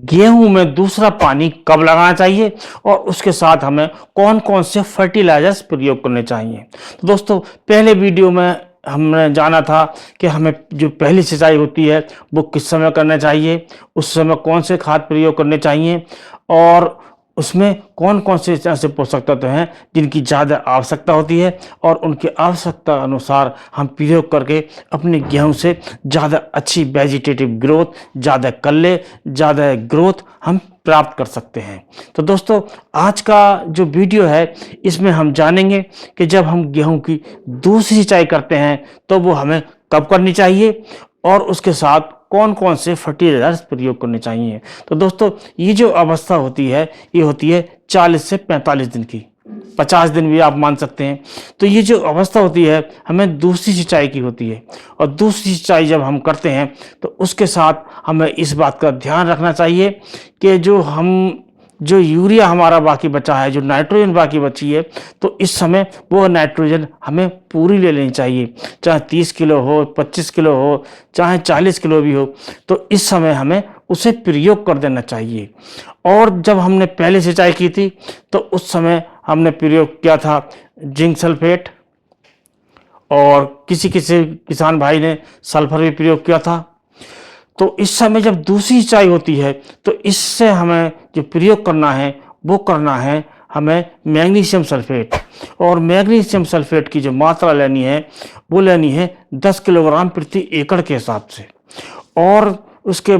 गेहूं में दूसरा पानी कब लगाना चाहिए और उसके साथ हमें कौन कौन से फर्टिलाइजर्स प्रयोग करने चाहिए। तो दोस्तों, पहले वीडियो में हमने जाना था कि हमें जो पहली सिंचाई होती है वो किस समय करना चाहिए, उस समय कौन से खाद प्रयोग करने चाहिए और उसमें कौन कौन से ऐसे पोषक तत्व हैं जिनकी ज़्यादा आवश्यकता होती है और उनकी आवश्यकता अनुसार हम प्रयोग करके अपने गेहूं से ज़्यादा अच्छी वेजिटेटिव ग्रोथ, ज़्यादा कल्ले, ज़्यादा ग्रोथ हम प्राप्त कर सकते हैं। तो दोस्तों, आज का जो वीडियो है इसमें हम जानेंगे कि जब हम गेहूं की दूसरी सिंचाई करते हैं तो वो हमें कब करनी चाहिए और उसके साथ कौन कौन से फर्टिलाइजर्स प्रयोग करने चाहिए। तो दोस्तों, ये जो अवस्था होती है ये होती है 40 से 45 दिन की, 50 दिन भी आप मान सकते हैं। तो ये जो अवस्था होती है हमें दूसरी सिंचाई की होती है और दूसरी सिंचाई जब हम करते हैं तो उसके साथ हमें इस बात का ध्यान रखना चाहिए कि जो यूरिया हमारा बाकी बचा है, जो नाइट्रोजन बाकी बची है, तो इस समय वो नाइट्रोजन हमें पूरी ले लेनी चाहिए, चाहे 30 किलो हो, 25 किलो हो, चाहे 40 किलो भी हो, तो इस समय हमें उसे प्रयोग कर देना चाहिए। और जब हमने पहले सिंचाई की थी तो उस समय हमने प्रयोग किया था जिंक सल्फेट और किसी किसी किसान भाई ने सल्फर भी प्रयोग किया था। तो इस समय जब दूसरी सिंचाई होती है तो इससे हमें जो प्रयोग करना है वो करना है हमें मैग्नीशियम सल्फेट, और मैग्नीशियम सल्फेट की जो मात्रा लेनी है वो लेनी है 10 किलोग्राम प्रति एकड़ के हिसाब से। और उसके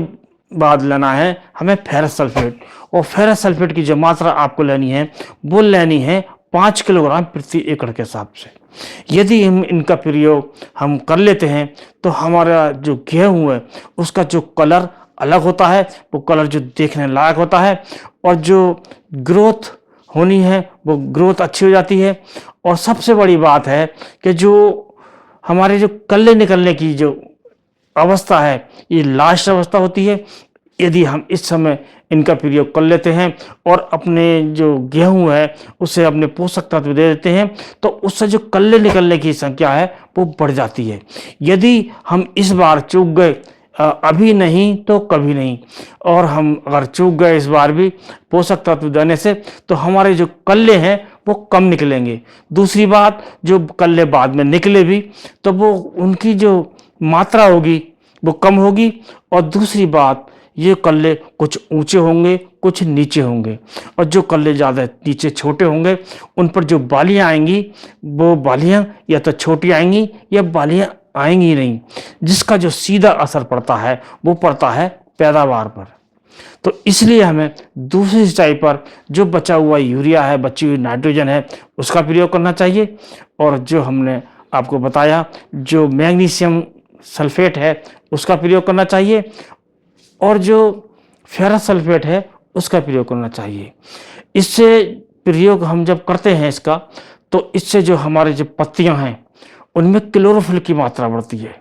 बाद लेना है हमें फेरस सल्फेट, और फेरस सल्फेट की जो मात्रा आपको लेनी है वो लेनी है 5 किलोग्राम प्रति एकड़ के हिसाब से। यदि हम इनका प्रयोग हम कर लेते हैं तो हमारा जो गेहूं है उसका जो कलर अलग होता है, वो कलर जो देखने लायक होता है, और जो ग्रोथ होनी है वो ग्रोथ अच्छी हो जाती है। और सबसे बड़ी बात है कि जो हमारे जो कल्ले निकलने की जो अवस्था है ये लास्ट अवस्था होती है। यदि हम इस समय इनका प्रयोग कर लेते हैं और अपने जो गेहूं है उसे अपने पोषक तत्व दे देते हैं तो उससे जो कल्ले निकलने की संख्या है वो बढ़ जाती है। यदि हम इस बार चूक गए, अभी नहीं तो कभी नहीं, और हम अगर चूक गए इस बार भी पोषक तत्व देने से तो हमारे जो कल्ले हैं वो कम निकलेंगे। दूसरी बात, जो कल्ले बाद में निकले भी तो वो उनकी जो मात्रा होगी वो कम होगी, और दूसरी बात ये कल्ले कुछ ऊंचे होंगे कुछ नीचे होंगे, और जो कल्ले ज़्यादा नीचे छोटे होंगे उन पर जो बालियां आएंगी वो बालियां या तो छोटी आएंगी या बालियां आएंगी नहीं, जिसका जो सीधा असर पड़ता है वो पड़ता है पैदावार पर। तो इसलिए हमें दूसरी सिंचाई पर जो बचा हुआ यूरिया है, बची हुई नाइट्रोजन है, उसका प्रयोग करना चाहिए। और जो हमने आपको बताया जो मैग्नीशियम सल्फेट है उसका प्रयोग करना चाहिए, और जो फेरस सल्फेट है उसका प्रयोग करना चाहिए। इससे प्रयोग हम जब करते हैं इसका तो इससे जो हमारे जो पत्तियां हैं उनमें क्लोरोफिल की मात्रा बढ़ती है,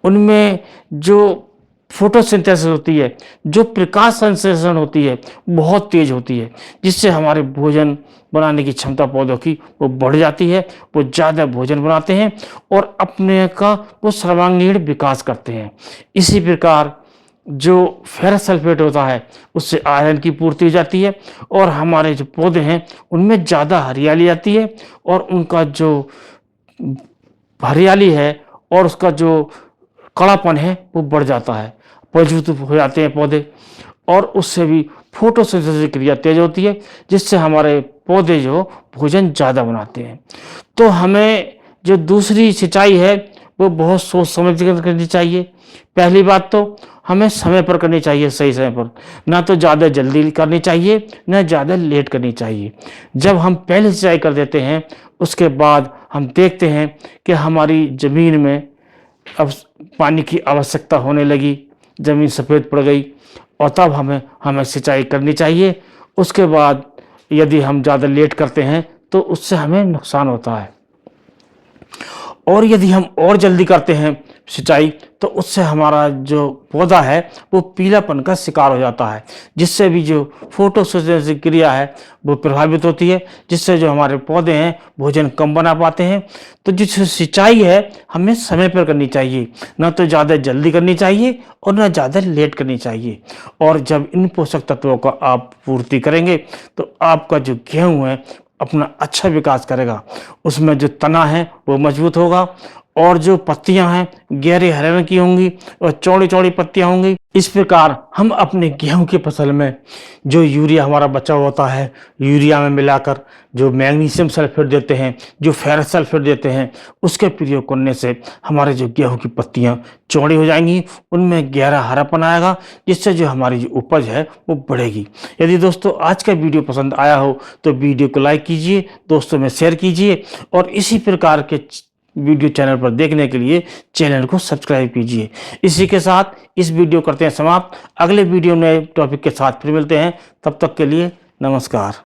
उनमें जो फोटोसिंथेसिस होती है, जो प्रकाश संश्लेषण होती है बहुत तेज होती है, जिससे हमारे भोजन बनाने की क्षमता पौधों की वो बढ़ जाती है। वो ज़्यादा भोजन बनाते हैं और अपने का वो सर्वांगीण विकास करते हैं। इसी प्रकार जो फेरस सल्फेट होता है उससे आयरन की पूर्ति हो जाती है और हमारे जो पौधे हैं उनमें ज़्यादा हरियाली आती है, और उनका जो हरियाली है और उसका जो कड़ापन है वो बढ़ जाता है, मजबूत हो जाते हैं पौधे, और उससे भी फोटोसिंथेसिस क्रिया तेज होती है जिससे हमारे पौधे जो भोजन ज़्यादा बनाते हैं। तो हमें जो दूसरी सिंचाई है वो बहुत सोच समझ कर करनी चाहिए। पहली बात तो हमें समय पर करनी चाहिए, सही समय पर, ना तो ज़्यादा जल्दी करनी चाहिए ना ज़्यादा लेट करनी चाहिए। जब हम पहले सिंचाई कर देते हैं उसके बाद हम देखते हैं कि हमारी ज़मीन में अब पानी की आवश्यकता होने लगी, ज़मीन सफ़ेद पड़ गई, और तब हमें सिंचाई करनी चाहिए। उसके बाद यदि हम ज़्यादा लेट करते हैं तो उससे हमें नुकसान होता है। और यदि हम और जल्दी करते हैं सिंचाई तो उससे हमारा जो पौधा है वो पीलापन का शिकार हो जाता है, जिससे भी जो फोटोसिंथेसिस क्रिया है वो प्रभावित होती है, जिससे जो हमारे पौधे हैं भोजन कम बना पाते हैं। तो जो सिंचाई है हमें समय पर करनी चाहिए, ना तो ज़्यादा जल्दी करनी चाहिए और ना ज़्यादा लेट करनी चाहिए। और जब इन पोषक तत्वों का आप पूर्ति करेंगे तो आपका जो गेहूँ है अपना अच्छा विकास करेगा, उसमें जो तना है वो मजबूत होगा और जो पत्तियां हैं गहरे हरे रंग की होंगी और चौड़ी चौड़ी पत्तियां होंगी। इस प्रकार हम अपने गेहूं की फसल में जो यूरिया हमारा बचा होता है, यूरिया में मिलाकर जो मैग्नीशियम सल्फेट देते हैं, जो फेरस सल्फेट देते हैं, उसके प्रयोग करने से हमारे जो गेहूं की पत्तियां चौड़ी हो जाएंगी, उनमें गहरा हरापन आएगा, जिससे जो हमारी जो उपज है वो बढ़ेगी। यदि दोस्तों आज का वीडियो पसंद आया हो तो वीडियो को लाइक कीजिए, दोस्तों में शेयर कीजिए और इसी प्रकार के वीडियो चैनल पर देखने के लिए चैनल को सब्सक्राइब कीजिए। इसी के साथ इस वीडियो करते हैं समाप्त। अगले वीडियो नए टॉपिक के साथ फिर मिलते हैं, तब तक के लिए नमस्कार।